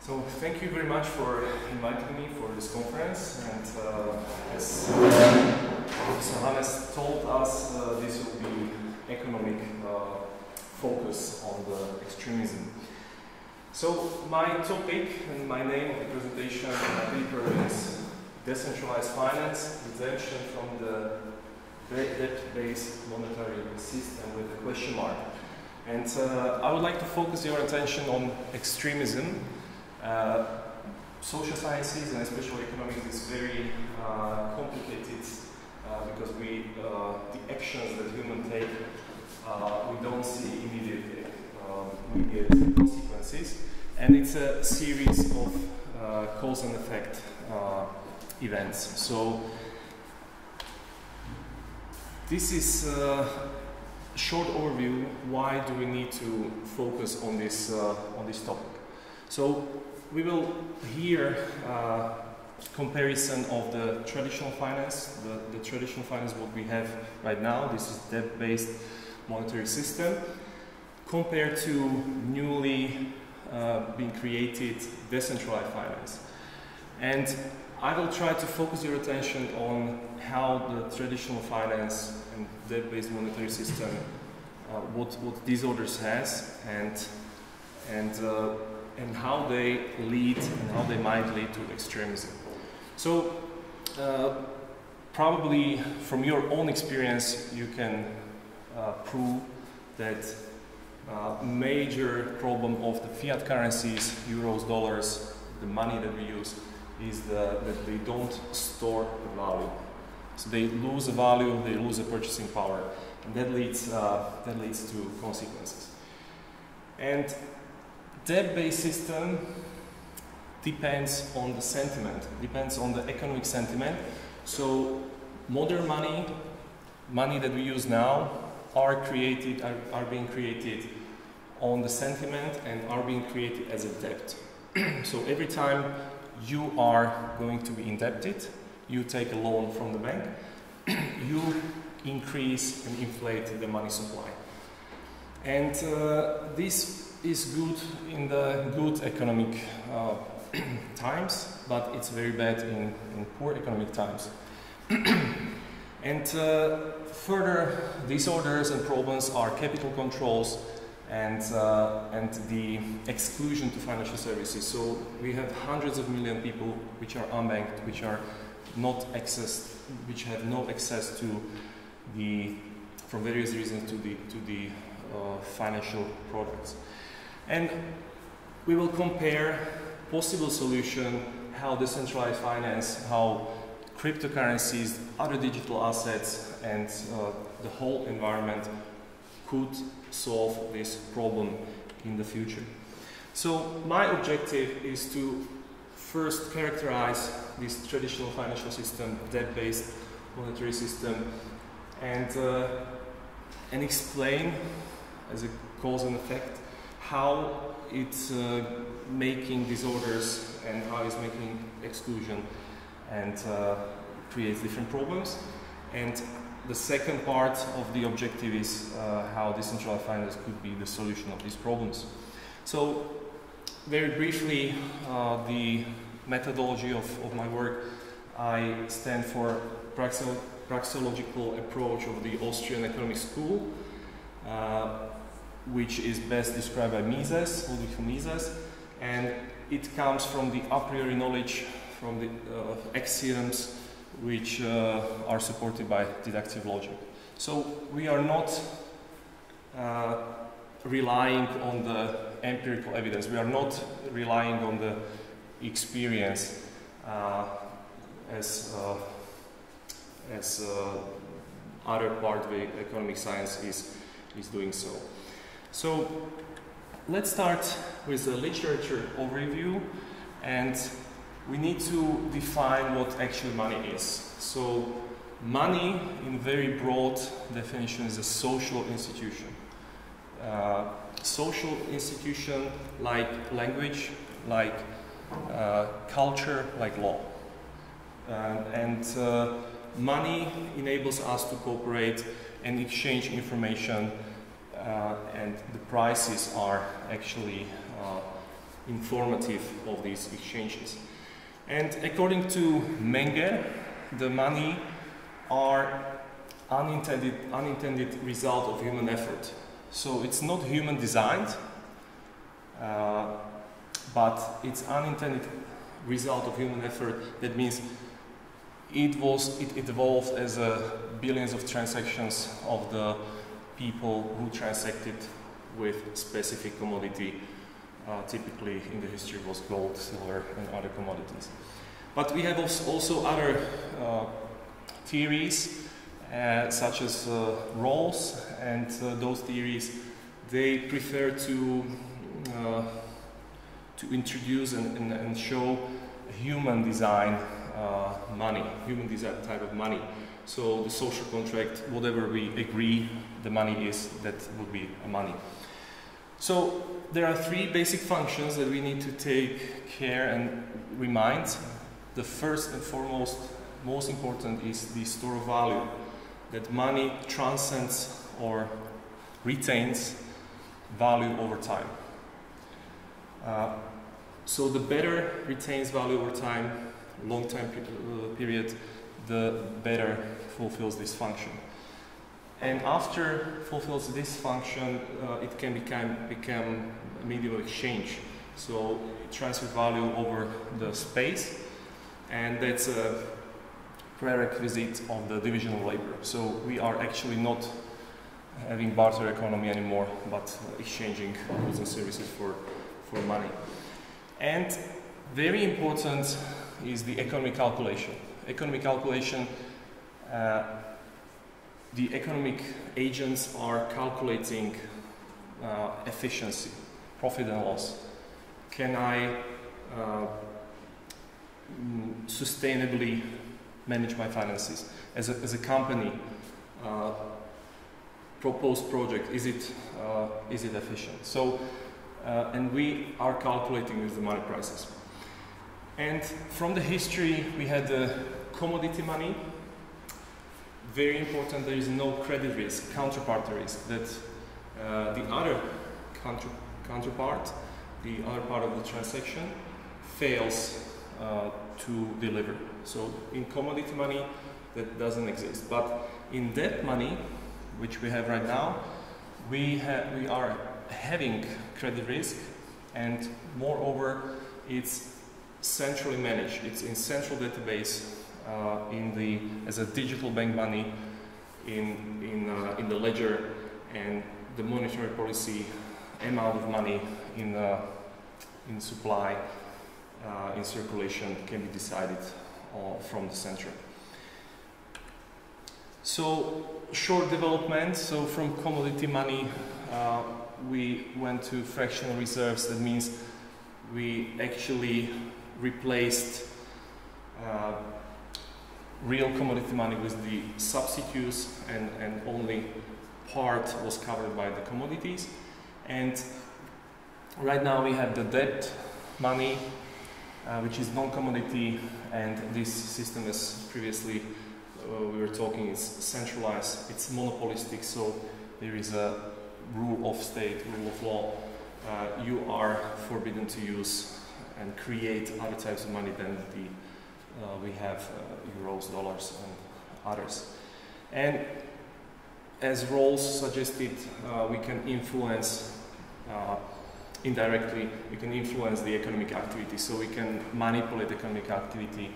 So thank you very much for inviting me for this conference, and as Professor Hannes told us, this will be economic focus on the extremism. So my topic and my name of the presentation and my paper is Decentralized Finance, Exemption from the Debt-Based Monetary System with a question mark. And I would like to focus your attention on extremism. Social sciences and especially economics is very complicated because the actions that humans take, we don't see immediate consequences, and it's a series of cause and effect events. So this is a short overview. Why do we need to focus on this topic? So we will hear comparison of the traditional finance, the traditional finance what we have right now. This is debt-based monetary system compared to newly being created decentralized finance. And I will try to focus your attention on how the traditional finance and debt-based monetary system, what disorders has, and how they lead and how they might lead to extremism. So probably from your own experience you can prove that major problem of the fiat currencies, euros, dollars, the money that we use, is that they don't store the value. So they lose the value, they lose the purchasing power, and that leads to consequences. And debt-based system depends on the sentiment, depends on the economic sentiment. So modern money that we use now are being created on the sentiment and are being created as a debt. So every time you are going to be indebted, you take a loan from the bank, you increase and inflate the money supply. And this is good in the good economic times, but it's very bad in poor economic times. And further disorders and problems are capital controls and the exclusion to financial services. So we have hundreds of million people which are unbanked, which are not accessed, which have no access to from various reasons to the financial products. And we will compare possible solution, how decentralized finance, how cryptocurrencies, other digital assets, and the whole environment could solve this problem in the future. So my objective is to first characterize this traditional financial system, debt-based monetary system, and explain as a cause and effect how it's making disorders and how it's making exclusion and creates different problems. And the second part of the objective is how decentralized finance could be the solution of these problems. So very briefly, the methodology of my work, I stand for praxeological approach of the Austrian economic school, which is best described by Mises, Ulrich von Mises, and it comes from the a priori knowledge, from the axioms which are supported by deductive logic. So we are not relying on the empirical evidence, we are not relying on the experience as other part of the economic science is doing so. So let's start with the literature overview, and we need to define what actually money is. So money, in very broad definition, is a social institution. Social institution like language, like culture, like law. And money enables us to cooperate and exchange information, and the prices are actually informative of these exchanges. And according to Menger, the money are unintended result of human effort. So it's not human designed, but it's unintended result of human effort. That means it evolved as billions of transactions of the people who transacted with specific commodity. Typically in the history was gold, silver and other commodities. But we have also other theories such as Rawls, and those theories, they prefer to introduce and show human design money, human design type of money. So the social contract, whatever we agree the money is, that would be a money. So there are three basic functions that we need to take care and remind. The first and foremost, most important, is the store of value. That money transcends or retains value over time. So the better retains value over time, long time period, the better fulfills this function. And after fulfills this function, it can become a medium of exchange. So it transfers value over the space, and that's a prerequisite of the division of labor. So we are actually not having barter economy anymore, but exchanging goods and services for money. And very important is the economic calculation. Economic calculation, the economic agents are calculating efficiency, profit and loss. Can I sustainably manage my finances? As a company, proposed project, is it efficient? So, and we are calculating with the money prices. And from the history, we had the commodity money. Very important, there is no credit risk, counterparty risk, that the other counterpart, the other part of the transaction, fails to deliver. So in commodity money, that doesn't exist. But in debt money, which we have right now, we are having credit risk, and moreover, it's centrally managed. It's in central database as a digital bank money in the ledger, and the monetary policy amount of money in supply, in circulation, can be decided from the center. So short development. So from commodity money, we went to fractional reserves. That means we actually replaced real commodity money with the substitutes, and only part was covered by the commodities. And right now we have the debt money, which is non-commodity, and this system, as previously we were talking, is centralized, it's monopolistic, so there is a rule of state, rule of law. You are forbidden to use and create other types of money than we have euros, dollars, and others. And as Rawls suggested, we can influence indirectly, we can influence the economic activity. So we can manipulate economic activity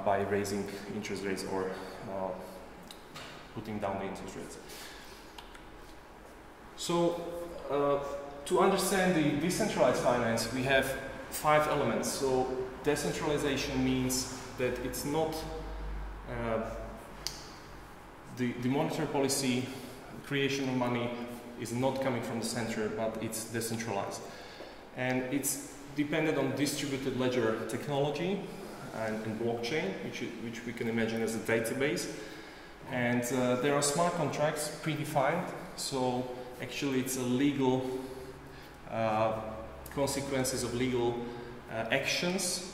by raising interest rates or putting down the interest rates. So to understand the decentralized finance, we have 5 elements. So decentralization means that it's not the monetary policy, creation of money is not coming from the center, but it's decentralized. And it's dependent on distributed ledger technology and blockchain, which we can imagine as a database. And there are smart contracts predefined, so actually it's a legal consequences of legal actions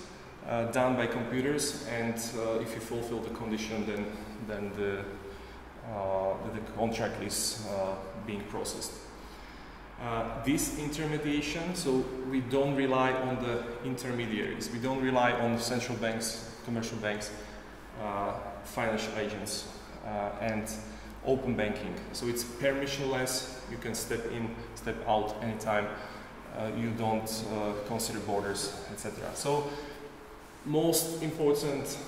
done by computers, and if you fulfill the condition, then the contract is being processed. This intermediation, so we don't rely on the intermediaries, we don't rely on central banks, commercial banks, financial agents, and open banking. So it's permissionless, you can step in, step out anytime, you don't consider borders, etc. So most important,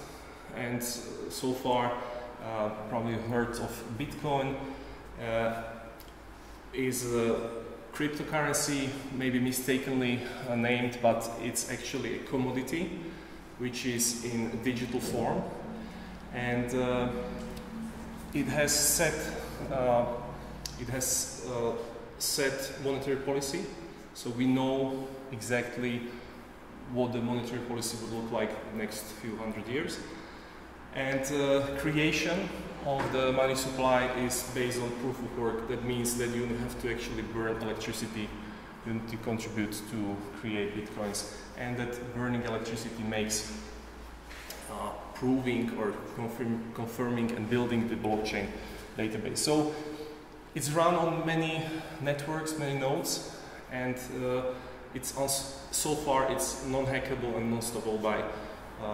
and so far probably heard of Bitcoin, is cryptocurrency, maybe mistakenly named, but it's actually a commodity which is in digital form, and it has set monetary policy. So we know exactly what the monetary policy would look like next few hundred years, and creation of the money supply is based on proof of work. That means that you have to actually burn electricity, you need to contribute to create bitcoins, and that burning electricity makes proving or confirming and building the blockchain database. So it's run on many networks, many nodes, and so far it's non-hackable and non-stoppable by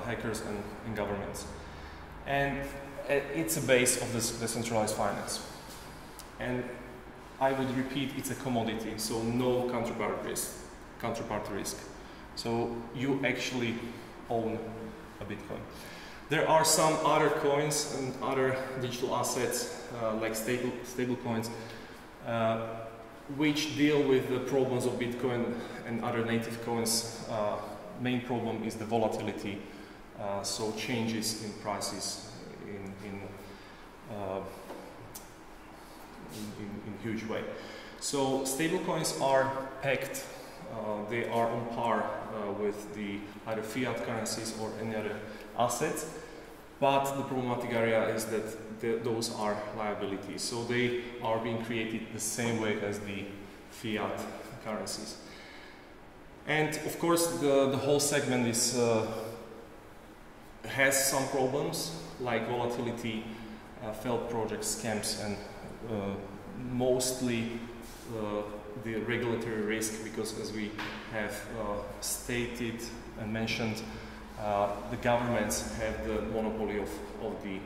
hackers and governments. And it's a base of this decentralized finance. And I would repeat, it's a commodity, so no counterparty risk. So you actually own a Bitcoin. There are some other coins and other digital assets like stable coins which deal with the problems of Bitcoin and other native coins. Main problem is the volatility, so changes in prices in huge way. So stable coins are pegged, they are on par with the either fiat currencies or any other assets, but the problematic area is that those are liabilities, so they are being created the same way as the fiat currencies. And of course the whole segment is has some problems like volatility, failed projects, scams, and mostly the regulatory risk, because as we have stated and mentioned, the governments have the monopoly of the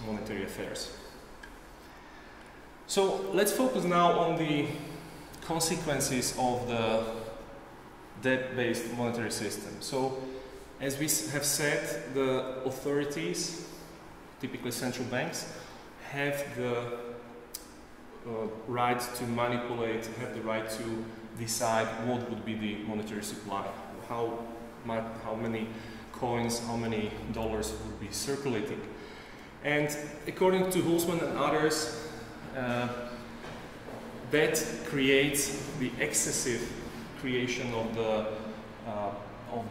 monetary affairs. So let's focus now on the consequences of the debt-based monetary system. So as we have said, the authorities, typically central banks, have the right to manipulate, have the right to decide what would be the monetary supply, how many coins, how many dollars would be circulating. And according to Hulsman and others, that creates the excessive creation of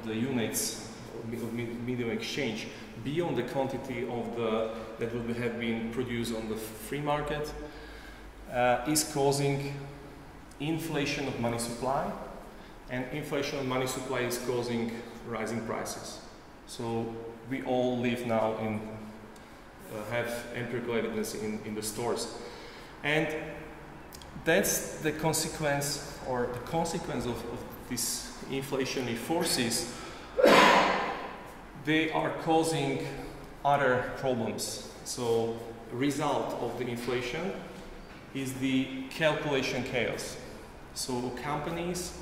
the units of medium exchange beyond the quantity of that would have been produced on the free market, is causing inflation of money supply, and inflation of money supply is causing rising prices. So we all live now in have empirical evidence in the stores, and that's the consequence, or the consequence of these inflationary forces. They are causing other problems. So result of the inflation is the calculation chaos. So companies,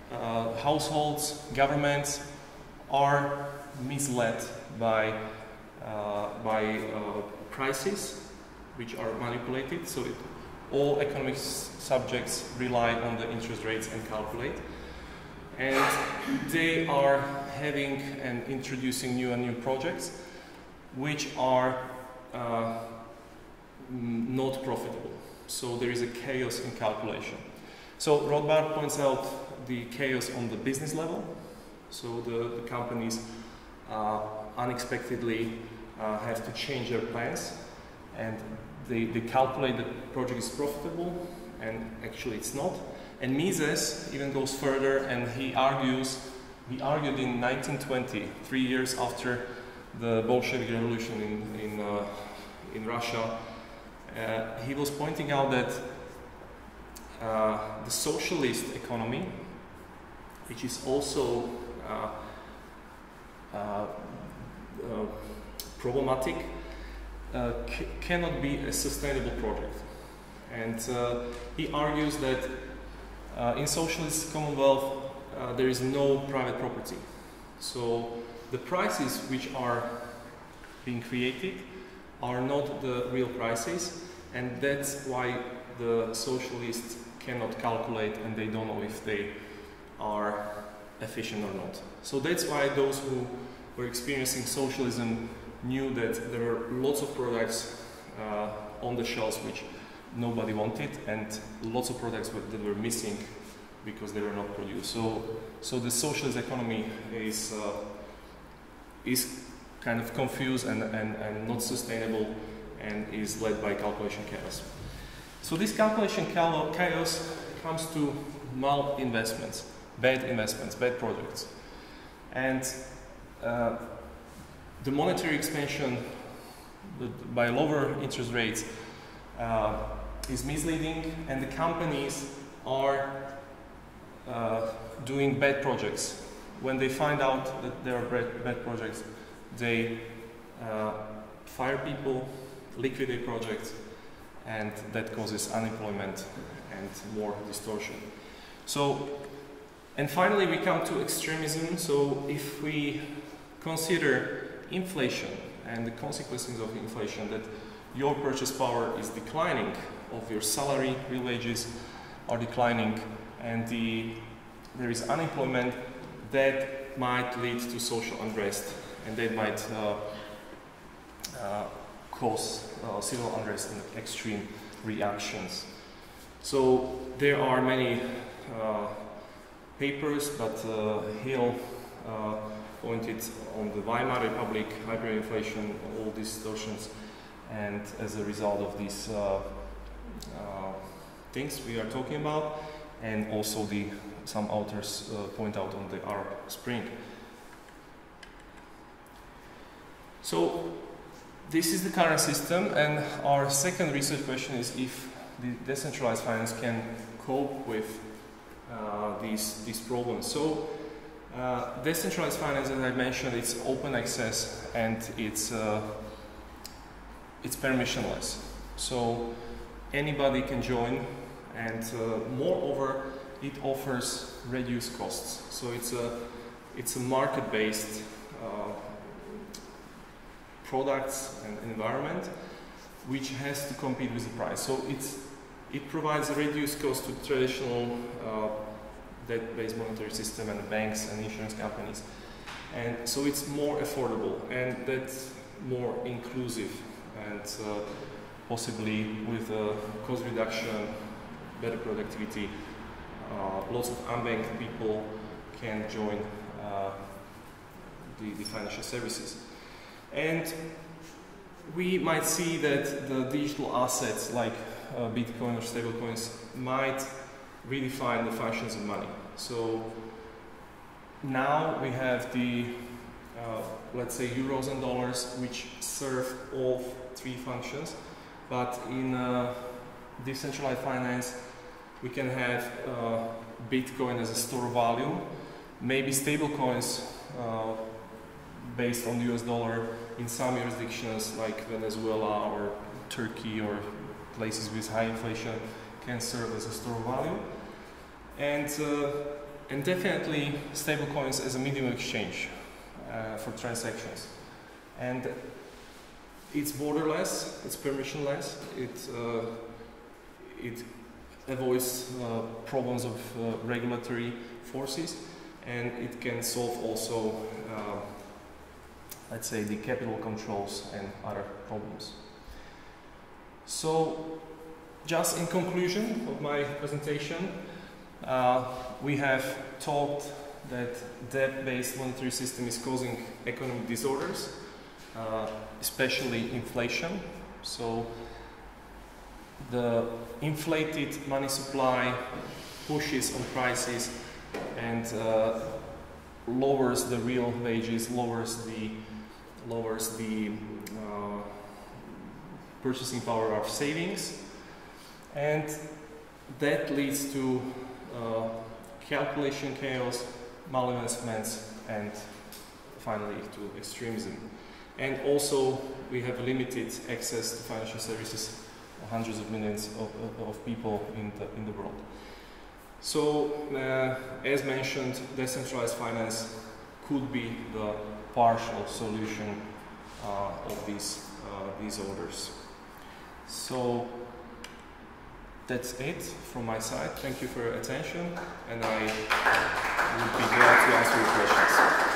households, governments are misled by prices which are manipulated. So all economic subjects rely on the interest rates and calculate. And they are having and introducing new and new projects which are not profitable. So there is a chaos in calculation. So Rothbard points out the chaos on the business level. So the companies unexpectedly have to change their plans, and they calculate that the project is profitable, and actually it's not. And Mises even goes further, and he argued in 1920, 3 years after the Bolshevik Revolution in Russia, he was pointing out that the socialist economy, which is also problematic, cannot be a sustainable project. And he argues that in socialist commonwealth there is no private property. So the prices which are being created are not the real prices, and that's why the socialists cannot calculate and they don't know if they are efficient or not. So that's why those who were experiencing socialism knew that there were lots of products on the shelves which nobody wanted, and lots of products that were missing because they were not produced. So the socialist economy is kind of confused and not sustainable, and is led by calculation chaos. So this calculation chaos comes to malinvestments, bad projects. And the monetary expansion by lower interest rates is misleading, and the companies are doing bad projects. When they find out that there are bad projects, they fire people, liquidate projects, and that causes unemployment and more distortion. So, and finally we come to extremism. So if we consider inflation and the consequences of inflation, that your purchase power is declining, of your salary, real wages are declining, and there is unemployment, that might lead to social unrest, and that might cause civil unrest and extreme reactions. So there are many papers, but Hill pointed on the Weimar Republic, hyperinflation, all distortions, and as a result of these things we are talking about, and also some authors point out on the Arab Spring. So this is the current system, and our second research question is if the decentralized finance can cope with these problems. So decentralized finance, as I mentioned, it's open access and it's permissionless. So anybody can join, and moreover, it offers reduced costs. So it's a market-based products and environment which has to compete with the price. So it provides a reduced cost to traditional debt-based monetary system and banks and insurance companies, and so it's more affordable, and that's more inclusive, and possibly with cost reduction, better productivity, lots of unbanked people can join the financial services. And we might see that the digital assets like Bitcoin or stablecoins might redefine the functions of money. So now we have the, let's say, euros and dollars, which serve all three functions, but in decentralized finance we can have Bitcoin as a store of value, maybe stablecoins based on the US dollar in some jurisdictions like Venezuela or Turkey or places with high inflation can serve as a store of value, and definitely stablecoins as a medium of exchange for transactions. And it's borderless, it's permissionless, it avoids problems of regulatory forces, and it can solve also let's say the capital controls and other problems. So just in conclusion of my presentation, we have talked that debt-based monetary system is causing economic disorders, especially inflation. So the inflated money supply pushes on prices and lowers the real wages, lowers the purchasing power of savings, and that leads to calculation chaos, malinvestments, and finally to extremism. And also we have limited access to financial services, hundreds of millions of people in the world. So, as mentioned, decentralized finance could be the partial solution of these orders. So, that's it from my side. Thank you for your attention, and I would be glad to answer your questions.